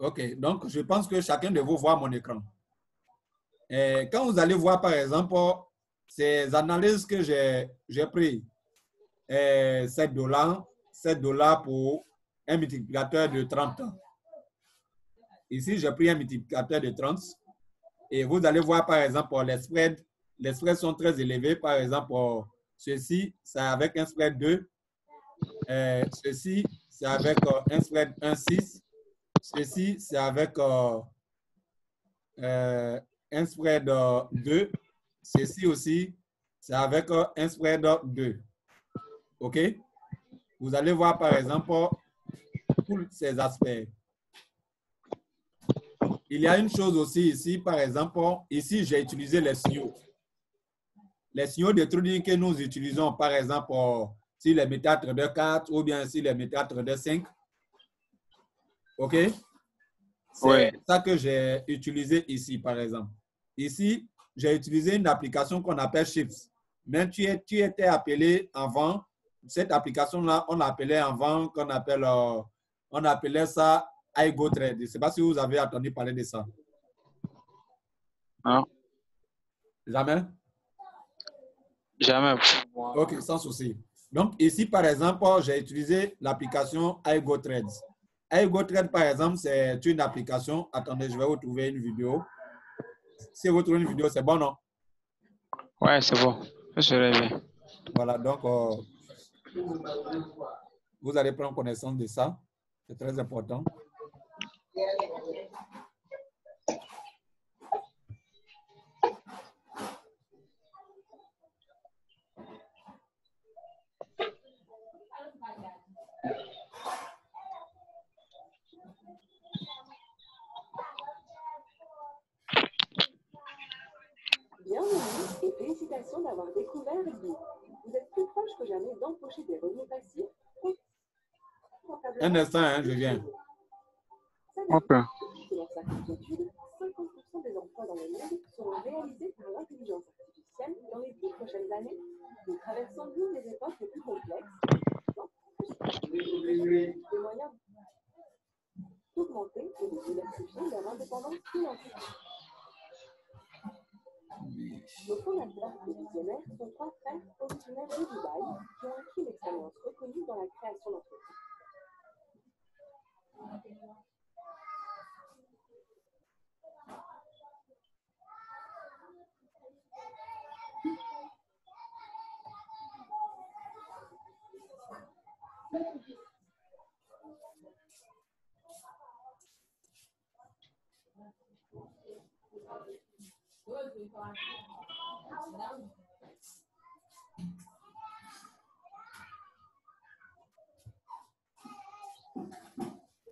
OK. Donc, je pense que chacun de vous voit mon écran. Et quand vous allez voir, par exemple, ces analyses que j'ai prises, 7 $, pour un multiplicateur de 30. Ici, j'ai pris un multiplicateur de 30. Et vous allez voir, par exemple, les spreads sont très élevés. Par exemple, ceci, c'est avec un spread 2. Ceci, c'est avec un spread 1,6. Ceci, c'est avec un spread 2. Ceci aussi, c'est avec un spread 2. OK? Vous allez voir, par exemple, tous ces aspects. Il y a une chose aussi ici, par exemple, ici, j'ai utilisé les signaux. Les signaux de trading que nous utilisons, par exemple, si les MetaTrader 4 ou bien si les MetaTrader 5. OK? C'est ça que j'ai utilisé ici, par exemple. Ici, j'ai utilisé une application qu'on appelle Chips. Mais tu étais appelé avant, cette application-là, on l'appelait avant, on appelait ça iGoTrade. Je ne sais pas si vous avez entendu parler de ça. Non. Jamais? Jamais. OK, sans souci. Donc, ici, par exemple, j'ai utilisé l'application iGoTrade. iGoTrade, par exemple, c'est une application. Attendez, je vais vous trouver une vidéo. Si vous trouvez une vidéo, c'est bon, non? Ouais, c'est bon. Je serai bien. Voilà, donc, vous allez prendre connaissance de ça. C'est très important. Bienvenue et félicitations d'avoir découvert Bi. Vous êtes plus proche que jamais d'empocher des revenus passifs. Un instant, hein, je viens. OK. Selon certaines études, 50% des emplois dans le monde seront réalisés par l'intelligence artificielle dans les 10 prochaines années. Nous traversons l'une des époques les plus complexes. Des moyens d'augmenter et de diversifier leur indépendance financière. Nos fondateurs et visionnaires sont 3 frères originaires de Dubaï qui ont acquis une expérience reconnue dans la création d'entreprises.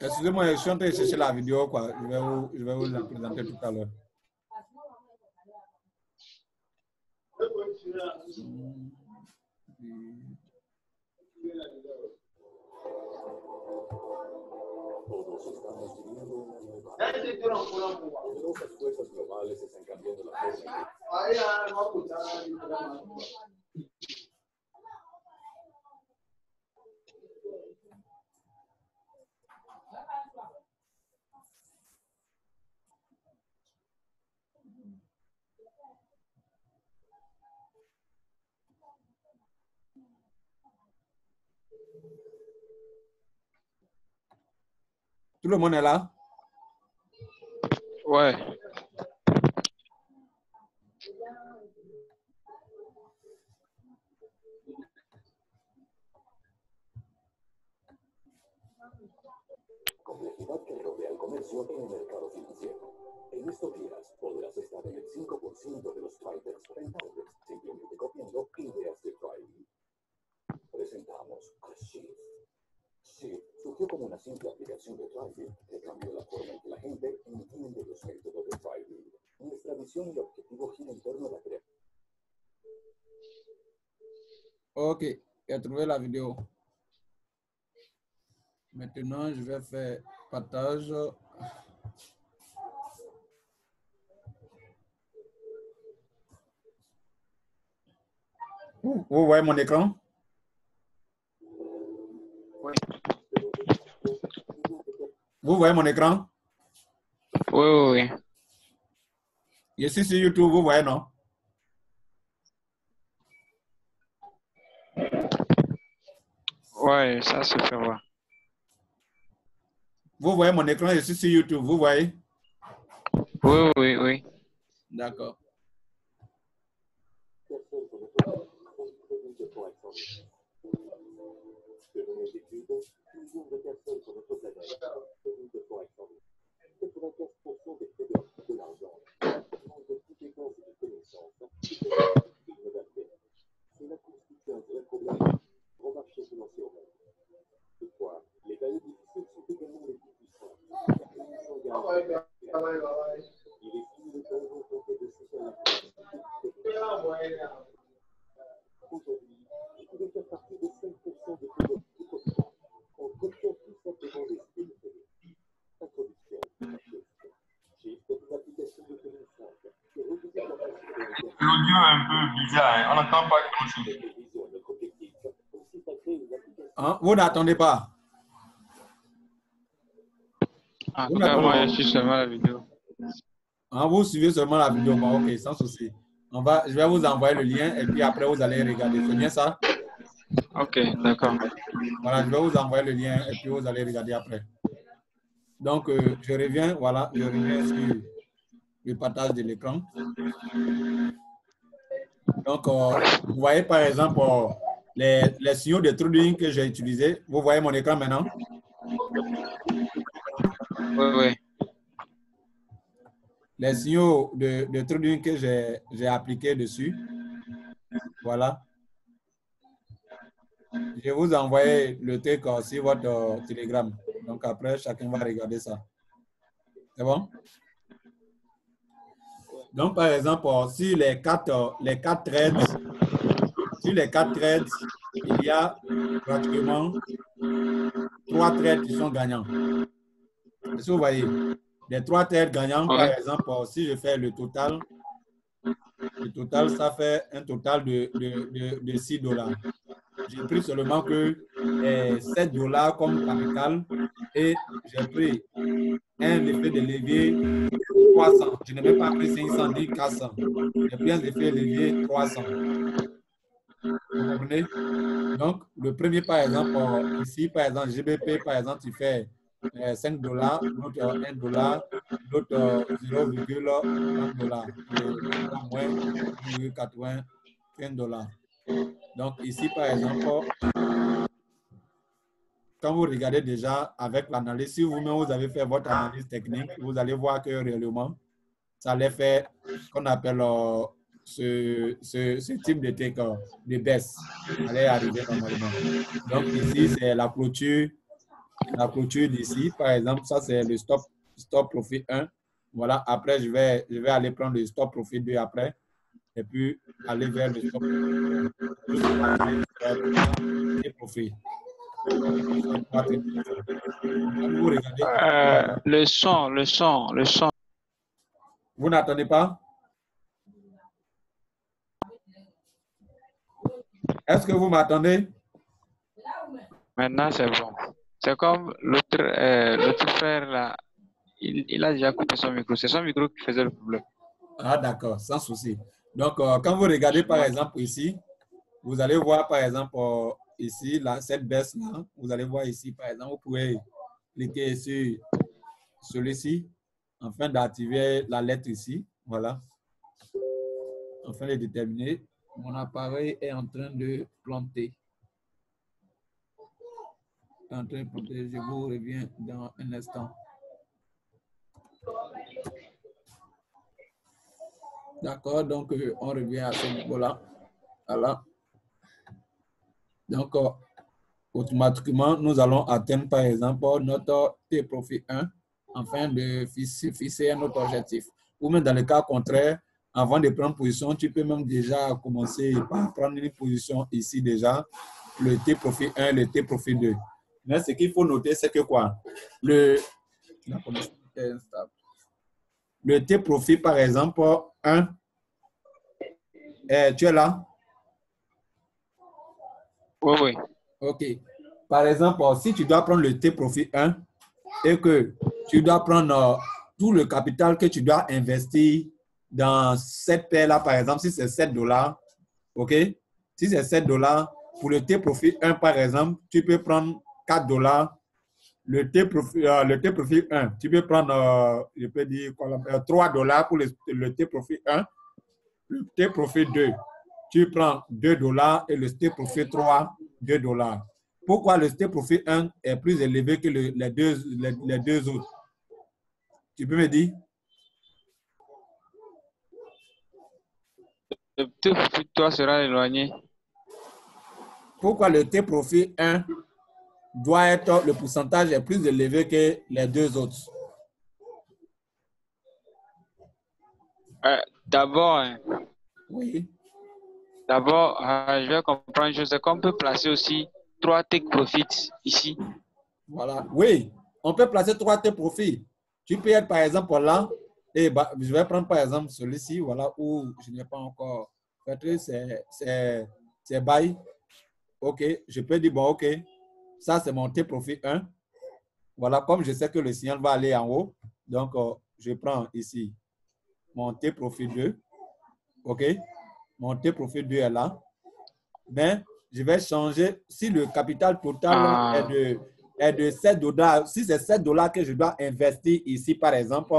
Excusez-moi, je suis en train de chercher la vidéo, quoi. Je vais vous la présenter tout à l'heure. Todos estamos viviendo una nueva era. Poderosas fuerzas globales están cambiando la forma Tout le monde est là? Ouais. complejidad que rodea el comercio en el mercado financiero. En estos días podrás estar en el 5% de los traders rentables, simplemente copiando ideas de trading. Presentamos a Shift. Shift surgió como una simple aplicación de trading que cambió la forma en que la gente entiende los métodos de trading. Nuestra visión y objetivo gira en torno a la creación. OK, j'ai trouvé la vidéo. Maintenant, je vais faire partage. Vous voyez mon écran? Oui. Vous voyez mon écran? Oui, oui, oui. Je suis sur YouTube, vous voyez, non? Ouais, ça se fait voir. Vous voyez mon écran, je suis sur YouTube, vous voyez? Oui, oui, oui. D'accord. Personne sur notre planète sont prévues de pour être selon les études, 1 million de personnes sur notre planète sont prévues de pour être 95% des traders de l'argent manquent de compétences et de connaissances innovatrices. Cela constitue un vrai problème pour le marché financier au monde. Toutefois, les périodes difficiles sont également les plus puissantes, car ils s'engagent. Il est fini le temps où on tentait de se faire la Aujourd'hui, vous pouvez faire partie des 5% des traders plus profitables en copiant tout simplement les idées de trading. Introduction, chiffre d'une application de trading simple qui revisite la façon dont les personnes L'audio est un peu bizarre, hein. On n'entend pas grand-chose. notre vision et notre objectif consiste à créer une application. Hein? Vous n'attendez pas. En Vous tout cas, n'attendez moi, pas. je suis seulement la vidéo. Hein, vous suivez seulement la vidéo. Bon, ok, sans souci. Je vais vous envoyer le lien et puis après vous allez regarder. C'est bien ça? Ok, d'accord. Voilà, je vais vous envoyer le lien et puis vous allez regarder après. Donc, je reviens, voilà, je reviens sur le partage de l'écran. Donc, vous voyez par exemple les signaux de trading que j'ai utilisés. Vous voyez mon écran maintenant? Oui, oui. Les signaux de trading que j'ai appliqués dessus. Voilà. Je vous ai envoyé le truc sur votre Telegram. Donc après, chacun va regarder ça. C'est bon? Donc, par exemple, sur les quatre trades, il y a pratiquement 3 trades qui sont gagnants. Est-ce que vous voyez? Les 3 trades gagnants, par Ouais. exemple, si je fais le total, ça fait un total de $6. J'ai pris seulement que $7 comme capital et j'ai pris un effet de levier 300. Je n'ai même pas pris 500 ni 400. J'ai pris un effet de levier 300. Vous comprenez? Donc, le premier, par exemple, ici, par exemple, GBP, par exemple, tu fais $5, l'autre $1, l'autre $0,1 et moins $0,81. Donc, ici, par exemple, quand vous regardez déjà avec l'analyse, si vous-même vous avez fait votre analyse technique, vous allez voir que réellement, ça allait faire ce qu'on appelle ce type de take de baisse allait arriver normalement. Donc ici, c'est la clôture d'ici. Par exemple, ça c'est le stop profit 1. Voilà, après je vais aller prendre le stop profit 2 après et puis aller vers le stop profit. Vous regardez. Le son. Vous n'attendez pas? Est-ce que vous m'attendez? Maintenant, c'est bon. C'est comme l'autre frère là. Il a déjà coupé son micro. C'est son micro qui faisait le problème. Ah, d'accord, sans souci. Donc, quand vous regardez par exemple ici, vous allez voir par exemple ici, là, cette baisse-là, vous allez voir ici, par exemple, vous pouvez cliquer sur celui-ci afin d'activer la lettre ici. Voilà. Afin de déterminer, mon appareil est en train de planter. Je vous reviens dans un instant. D'accord, donc on revient à ce niveau-là. Voilà. Donc, automatiquement, nous allons atteindre, par exemple, notre T-profit 1 afin de fixer un autre objectif. Ou même dans le cas contraire, avant de prendre position, tu peux même déjà commencer par prendre une position ici déjà, le T-profit 1, le T-profit 2. Mais ce qu'il faut noter, c'est que quoi? Le T-profit, par exemple, 1, tu es là? Oui, oui. OK. Par exemple, si tu dois prendre le T-profit 1 et que tu dois prendre tout le capital que tu dois investir dans cette paire-là, par exemple, si c'est 7 $, OK? Si c'est 7 $, pour le T-Profit 1, par exemple, tu peux prendre 4 $. Le T-Profit 1, tu peux prendre, je peux dire, 3 $ pour le T-Profit 1. Le T-Profit 2, tu prends 2 $ et le T-Profit 3, 2 $. Pourquoi le T-Profit 1 est plus élevé que les deux autres? Tu peux me dire? Le T-Profit 3 sera éloigné. Pourquoi le T-Profit 1 doit être, le pourcentage est plus élevé que les deux autres? D'abord, Oui. D'abord, je vais comprendre une chose, c'est qu'on peut placer aussi 3 take profits ici. Voilà. Oui, on peut placer 3 T-Profits. Tu peux être par exemple là, et je vais prendre par exemple celui-ci, voilà, où je n'ai pas encore fait, c'est buy. OK, je peux dire, bon, OK, ça c'est mon T-Profit 1. Voilà, comme je sais que le signal va aller en haut, donc je prends ici mon T-Profit 2. OK, mon T-Profit 2 est là. Mais je vais changer, si le capital total est de 7 $, si c'est 7 $ que je dois investir ici, par exemple,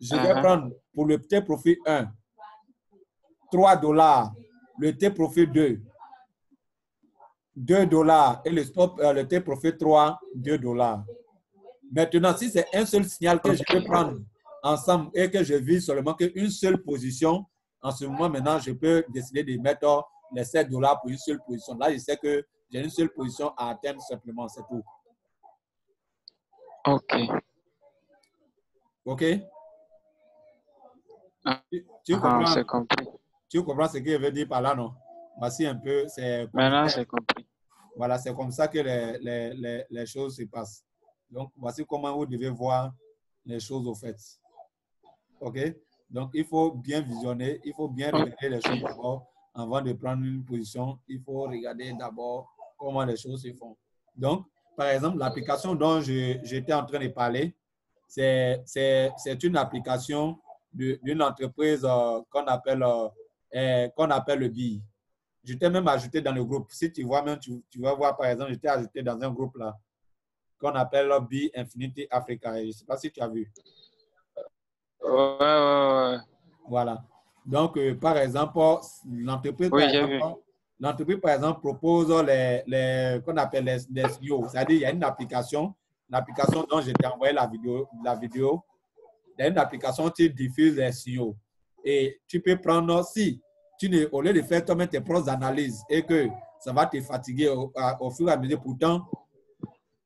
je vais prendre pour le T-Profit 1, 3 $, le T-Profit 2, 2 $ et le T-Profit 3, 2 $. Maintenant, si c'est un seul signal que je peux prendre ensemble et que je vise seulement qu'une seule position, en ce moment, maintenant, je peux décider de mettre les 7 $ pour une seule position. Là, je sais que j'ai une seule position à atteindre simplement, c'est tout. OK. OK? Tu comprends? C'est compris. Tu comprends ce que je veux dire par là, non? Voici un peu, maintenant, c'est compris. Voilà, c'est comme ça que les choses se passent. Donc, voici comment vous devez voir les choses au fait. OK? Donc, il faut bien visionner, il faut bien regarder les choses d'abord avant de prendre une position. Il faut regarder d'abord comment les choses se font. Donc, par exemple, l'application dont j'étais en train de parler, c'est une application d'une entreprise qu'on appelle le BI. Je t'ai même ajouté dans le groupe. Si tu vois même, tu vas voir, par exemple, je t'ai ajouté dans un groupe là qu'on appelle BI Infinity Africa. Je ne sais pas si tu as vu. Ouais. Voilà. Donc, par exemple, l'entreprise, par exemple, propose qu'on appelle les signaux. C'est-à-dire, il y a une application dont je t'ai envoyé la vidéo. Il y a une application qui diffuse les signaux. Et tu peux prendre, si au lieu de faire toi-même tes propres analyses et que ça va te fatiguer au fur et à mesure, pourtant,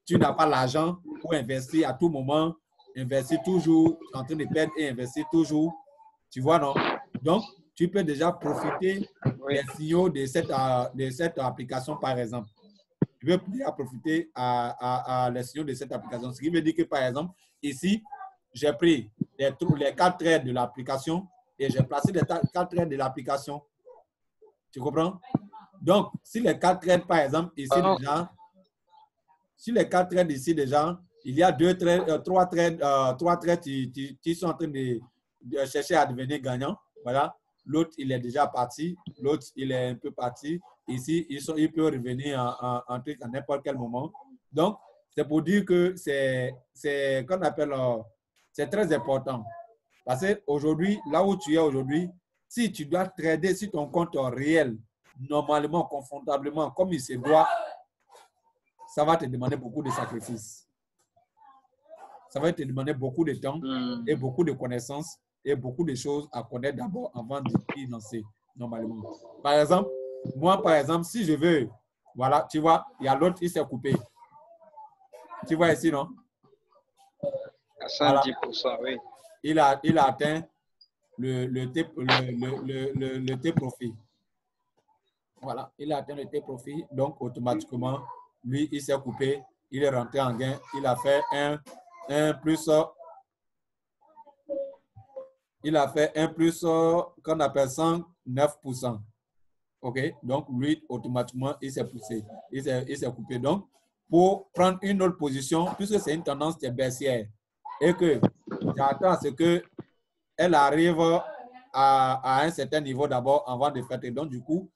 tu n'as pas l'argent pour investir à tout moment, investir toujours, en train de perdre et investir toujours. Tu vois, non? Donc, tu peux déjà profiter des signaux de cette application, par exemple. Tu peux déjà profiter les signaux de cette application. Ce qui veut dire que, par exemple, ici, j'ai pris les 4 traits de l'application et j'ai placé les 4 traits de l'application. Tu comprends? Donc, si les 4 traits, par exemple, ici déjà, si les 4 traits ici déjà, il y a 3 traits qui sont en train de chercher à devenir gagnants. Voilà. L'autre, il est déjà parti. L'autre, il est un peu parti. Ici, il peut revenir en truc à n'importe quel moment. Donc, c'est pour dire que c'est très important. Parce qu'aujourd'hui, là où tu es aujourd'hui, si tu dois trader sur ton compte réel, normalement, confortablement, comme il se doit, ça va te demander beaucoup de sacrifices. Ça va te demander beaucoup de temps et beaucoup de connaissances et beaucoup de choses à connaître d'abord avant d'y lancer, normalement. Par exemple, moi, si je veux, voilà, tu vois, il y a l'autre, il s'est coupé. Tu vois ici, non? À 110%, oui. Il a atteint le T-Profit. Voilà, il a atteint le T-Profit, donc automatiquement, lui, il s'est coupé, il est rentré en gain, il a fait un plus qu'on appelle 109%. OK? Donc, lui, automatiquement, il s'est poussé. Il s'est coupé. Donc, pour prendre une autre position, puisque c'est une tendance qui est baissière et que j'attends à ce qu'elle arrive à un certain niveau d'abord avant de faire. Donc, du coup,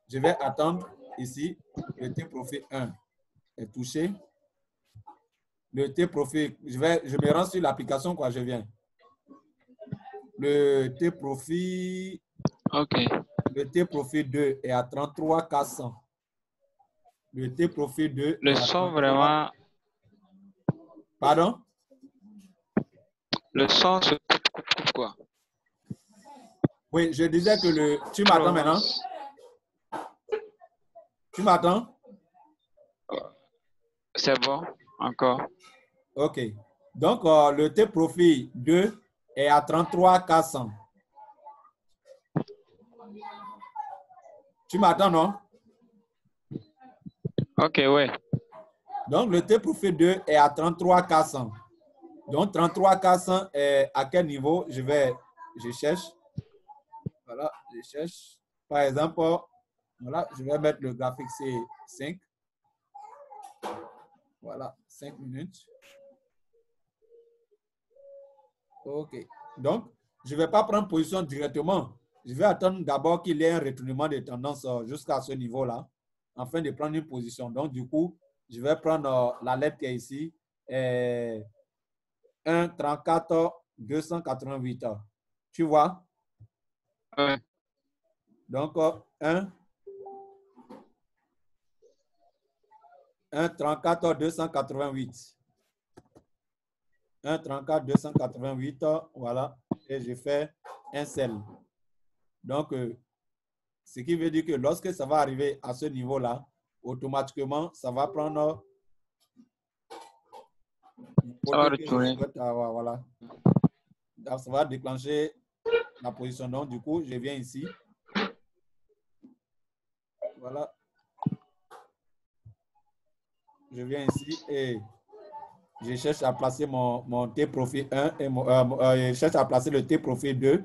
je vais attendre ici. Le T-profil 1 est touché. Le T-profil, je me rends sur l'application, quoi, je viens. Le T-profil. OK. Le T-profil 2 est à 33 400. Le T-profil 2 Le est à son 33. vraiment, Pardon? le son se coupe quoi. Oui, je disais que le... Tu m'attends maintenant? Tu m'attends? C'est bon, encore. OK. Donc, le T-profil 2 est à 33 400. Tu m'attends, non? OK, ouais. Donc, le T-profil 2 est à 33 400. Donc, 33 400 est à quel niveau? Je cherche. Voilà, je cherche. Par exemple, voilà, je vais mettre le graphique C5. Voilà, 5 minutes. OK. Donc, je ne vais pas prendre position directement. Je vais attendre d'abord qu'il y ait un retournement de tendance jusqu'à ce niveau-là, afin de prendre une position. Donc, du coup, je vais prendre la lettre qui est ici, 1,34 288. Tu vois? Ouais. Donc, 1,34 288. 1,34 288, voilà, et je fais un sel. Donc, ce qui veut dire que lorsque ça va arriver à ce niveau-là, automatiquement, ça va prendre... Ça va retourner. Voilà. Donc, ça va déclencher la position. Donc, du coup, je viens ici. Voilà. Je viens ici et je cherche à placer mon T-profil 1 et je cherche à placer le T-profil 2.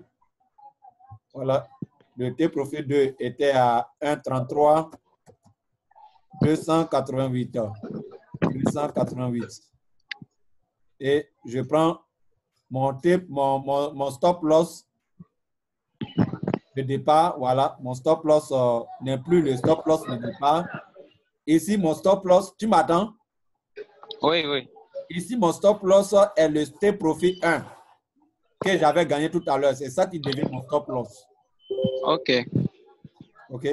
Voilà. Le T-profil 2 était à 1,33 288. 288. Et je prends mon stop loss de départ. Voilà, mon stop loss n'est plus le stop loss de départ. Ici, mon stop loss, tu m'attends? Oui, oui. Ici, mon stop loss est le T-profil 1 que j'avais gagné tout à l'heure. C'est ça qui devient mon stop loss. OK. OK?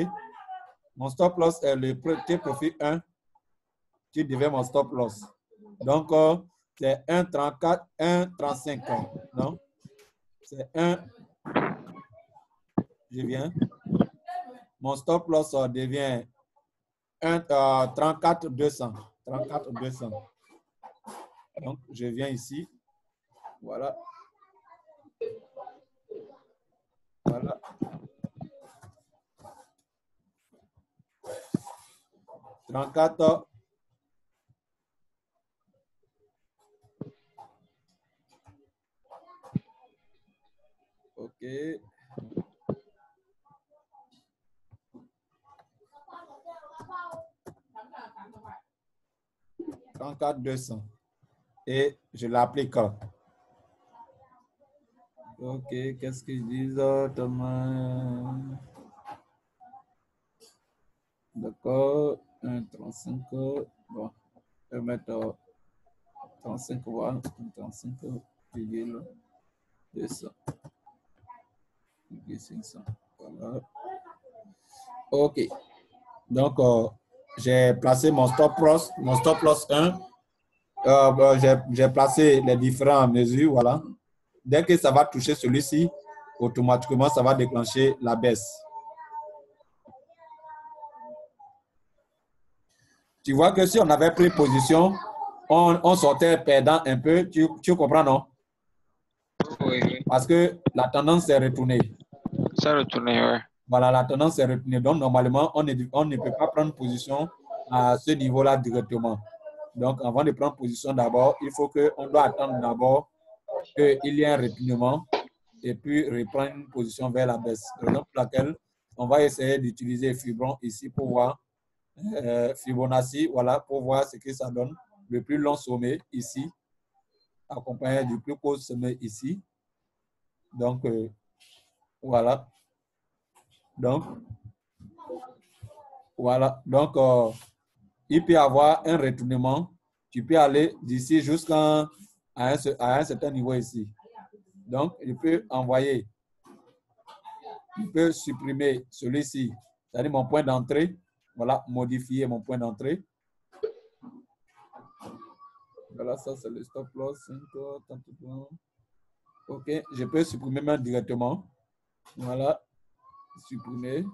Mon stop loss est le T-profil 1 qui devient mon stop loss. Donc, c'est 1,34, 1,35. Non? C'est 1. Je viens. Mon stop loss devient 34 200. 34 200. Donc, je viens ici. Voilà. Voilà. « 34. OK. 34 200. Et je l'applique. OK. Qu'est-ce qu'ils disent, Thomas? D'accord. 1,35. Bon. Je vais mettre 35. Voilà. 35,200. 500. Voilà. OK. Donc, j'ai placé mon stop loss 1. J'ai placé les différentes mesures, voilà. Dès que ça va toucher celui-ci, automatiquement, ça va déclencher la baisse. Tu vois que si on avait pris position, on sortait perdant un peu. Tu comprends, non? Oui, oui. Parce que la tendance s'est retournée. Ça retourne, ouais. Voilà, la tendance s'est retournée. Donc, normalement, on ne peut pas prendre position à ce niveau-là directement. Donc, avant de prendre position d'abord, il faut qu'on doit attendre d'abord qu'il y ait un retournement et puis reprendre une position vers la baisse. Raison pour laquelle on va essayer d'utiliser Fibon ici pour voir Fibonacci, voilà, pour voir ce que ça donne. Le plus long sommet ici. accompagné du glucose semé ici. Donc, voilà. Donc, voilà. Donc, il peut y avoir un retournement. Tu peux aller d'ici jusqu'à un certain niveau ici. Donc, il peut envoyer. Il peut supprimer celui-ci. C'est-à-dire mon point d'entrée. Voilà, modifier mon point d'entrée. Voilà, ça c'est le stop loss. OK, je peux supprimer même directement. Voilà, supprimer.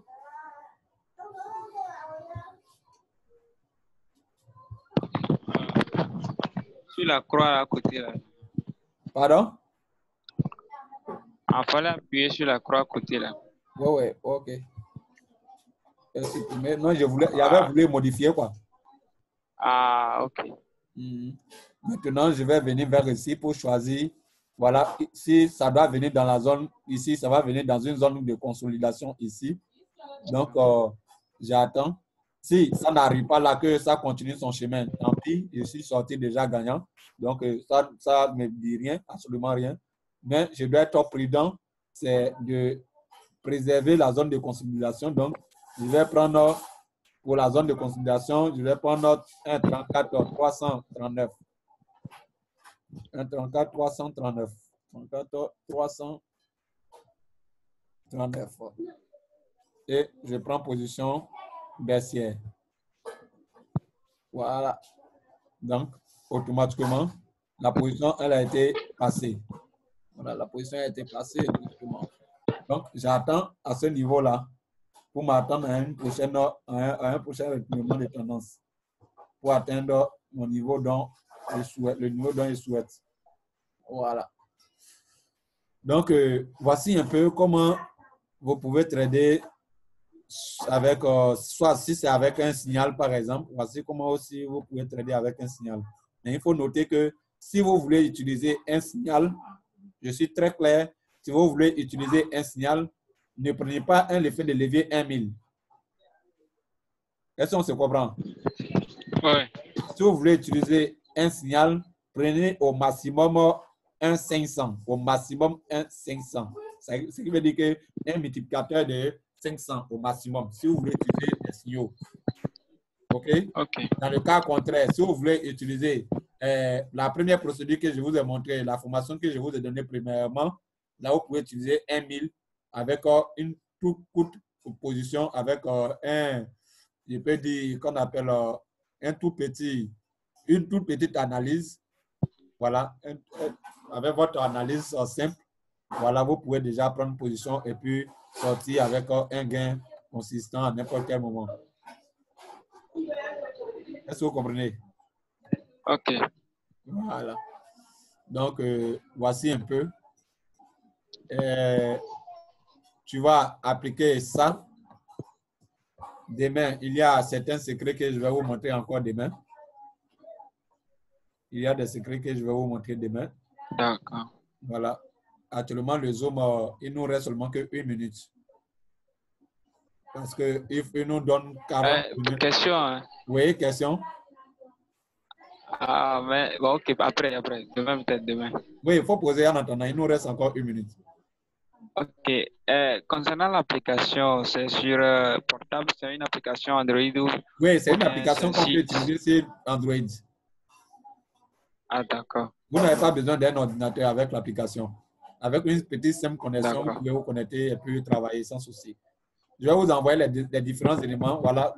Sur la croix à côté là. Pardon? Il fallait appuyer sur la croix à côté là. Ouais, OK. Supprimer. Non, j'avais voulu modifier quoi. Ah, OK. Maintenant, je vais venir vers ici pour choisir. Voilà, si ça doit venir dans la zone ici, ça va venir dans une zone de consolidation ici. Donc, j'attends. Si ça n'arrive pas là, que ça continue son chemin, tant pis, je suis sorti déjà gagnant. Donc, ça ne me dit rien, absolument rien. Mais je dois être prudent, c'est de préserver la zone de consolidation. Donc, je vais prendre, pour la zone de consolidation, je vais prendre 1,34 339. 1,34 339. 1,34 339. Et je prends position baissière. Voilà. Donc, automatiquement, la position, elle a été passée. Voilà, la position a été passée automatiquement. Donc, j'attends à ce niveau-là pour m'attendre à un prochain retournement de tendance pour atteindre mon niveau dont je souhaite, le niveau dont je souhaite. Voilà. Donc, voici un peu comment vous pouvez trader avec, soit si c'est avec un signal, par exemple, voici comment aussi vous pouvez trader avec un signal. Mais il faut noter que si vous voulez utiliser un signal, je suis très clair, si vous voulez utiliser un signal, ne prenez pas l'effet de levier 1000. Est-ce qu'on se comprend? Oui. Si vous voulez utiliser un signal, prenez au maximum 1,500. Au maximum 1,500. Ce qui veut dire qu'un multiplicateur de 500 au maximum, si vous voulez utiliser des signaux. OK? Dans le cas contraire, si vous voulez utiliser la première procédure que je vous ai montrée, la formation que je vous ai donnée premièrement, là, vous pouvez utiliser 1000 avec une toute courte position, avec je peux dire qu'on appelle une toute petite analyse. Voilà, avec votre analyse simple, voilà, vous pouvez déjà prendre position et puis sortir avec un gain consistant à n'importe quel moment. Est-ce que vous comprenez? OK. Voilà. Donc, voici un peu. Tu vas appliquer ça. Demain, il y a certains secrets que je vais vous montrer encore demain. Il y a des secrets que je vais vous montrer demain. D'accord. Voilà. Actuellement, le Zoom, il nous reste seulement que 1 minute. Parce qu'il nous donne 40 minutes. Question. Hein? Oui, question. Ah, mais bon, OK, après. Demain, peut-être demain. Oui, il faut poser en attendant. Il nous reste encore 1 minute. OK. Concernant l'application, c'est sur portable, c'est une application Android ou... Oui, c'est une application qu'on peut utiliser sur Android. Ah, d'accord. Vous n'avez pas besoin d'un ordinateur avec l'application. Avec une petite simple connexion, vous pouvez vous connecter et puis travailler sans souci. Je vais vous envoyer les différents éléments. Voilà,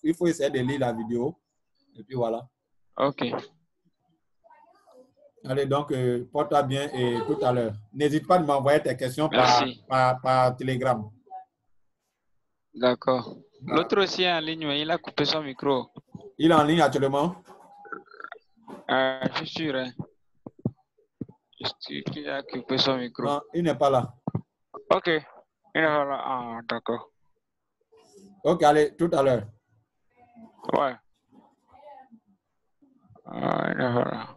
il faut essayer de lire la vidéo. Et puis voilà. OK. Allez, donc, porte-toi bien et tout à l'heure. N'hésite pas à m'envoyer tes questions par Telegram. D'accord. Voilà. L'autre aussi est en ligne, il a coupé son micro. Il est en ligne actuellement? Je suis sûr. Hein. Je suis sûr qu'il a coupé son micro. Non, il n'est pas là. OK. Il n'est pas là. Ah, d'accord. OK, allez, tout à l'heure. Ouais. Il n'est pas là.